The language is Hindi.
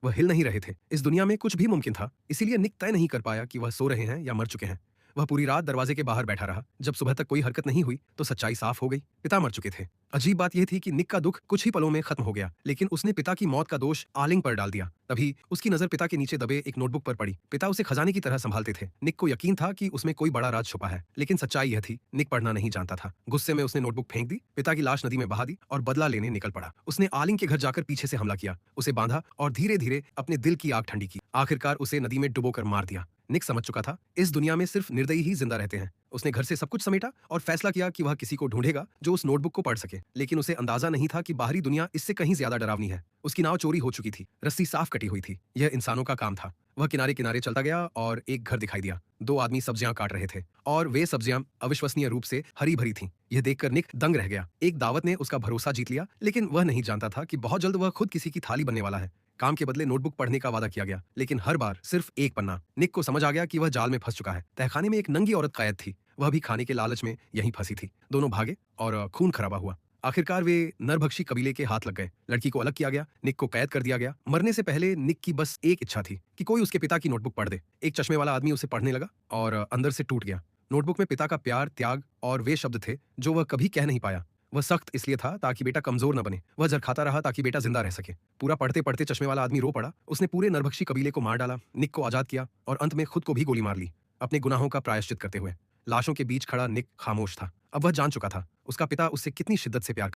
वह हिल नहीं रहे थे। इस दुनिया में कुछ भी मुमकिन था, इसीलिए निक तय नहीं कर पाया कि वह सो रहे हैं या मर चुके हैं। वह पूरी रात दरवाजे के बाहर बैठा रहा। जब सुबह तक कोई हरकत नहीं हुई, तो सच्चाई साफ हो गई। पिता मर चुके थे। अजीब बात यह थी कि निक का दुख कुछ ही पलों में खत्म हो गया, लेकिन उसने पिता की मौत का दोष आलिंग पर डाल दिया। तभी उसकी नजर पिता के नीचे दबे एक नोटबुक पर पड़ी। पिता उसे खजाने की तरह संभालते थे। निक को यकीन था कि उसमें कोई बड़ा राज छुपा है, लेकिन सच्चाई यह थी, निक पढ़ना नहीं जानता था। गुस्से में उसने नोटबुक फेंक दी, पिता की लाश नदी में बहा दी और बदला लेने निकल पड़ा। उसने आलिंग के घर जाकर पीछे से हमला किया, उसे बांधा और धीरे धीरे अपने दिल की आग ठंडी की। आखिरकार उसे नदी में डुबोकर मार दिया। निक समझ चुका था, इस दुनिया में सिर्फ निर्दयी ही जिंदा रहते हैं। उसने घर से सब कुछ समेटा और फैसला किया कि वह किसी को ढूंढेगा जो उस नोटबुक को पढ़ सके। लेकिन उसे अंदाजा नहीं था कि बाहरी दुनिया इससे कहीं ज्यादा डरावनी है। उसकी नाव चोरी हो चुकी थी, रस्सी साफ कटी हुई थी। यह इंसानों का काम था। वह किनारे किनारे चलता गया और एक घर दिखाई दिया। दो आदमी सब्जियां काट रहे थे और वे सब्जियां अविश्वसनीय रूप से हरी भरी थीं। यह देखकर निक दंग रह गया। एक दावत ने उसका भरोसा जीत लिया, लेकिन वह नहीं जानता था कि बहुत जल्द वह खुद किसी की थाली बनने वाला है। काम के बदले नोटबुक पढ़ने का वादा किया गया, लेकिन हर बार सिर्फ एक पन्ना। निक को समझ आ गया कि वह जाल में फंस चुका है। तहखाने में एक नंगी औरत कैद थी। वह भी खाने के लालच में यहीं फंसी थी। दोनों भागे और खून खराबा हुआ। आखिरकार वे नरभक्षी कबीले के हाथ लग गए। लड़की को अलग किया गया, निक को कैद कर दिया गया। मरने से पहले निक की बस एक इच्छा थी कि कोई उसके पिता की नोटबुक पढ़ दे। एक चश्मे वाला आदमी उसे पढ़ने लगा और अंदर से टूट गया। नोटबुक में पिता का प्यार, त्याग और वे शब्द थे जो वह कभी कह नहीं पाया। वह सख्त इसलिए था ताकि बेटा कमजोर न बने। वह जरखाता रहा ताकि बेटा जिंदा रह सके। पूरा पढ़ते पढ़ते चश्मे वाला आदमी रो पड़ा। उसने पूरे नरभक्षी कबीले को मार डाला, निक को आजाद किया और अंत में खुद को भी गोली मार ली, अपने गुनाहों का प्रायश्चित करते हुए। लाशों के बीच खड़ा निक खामोश था। अब वह जान चुका था उसका पिता उससे कितनी शिद्दत से प्यार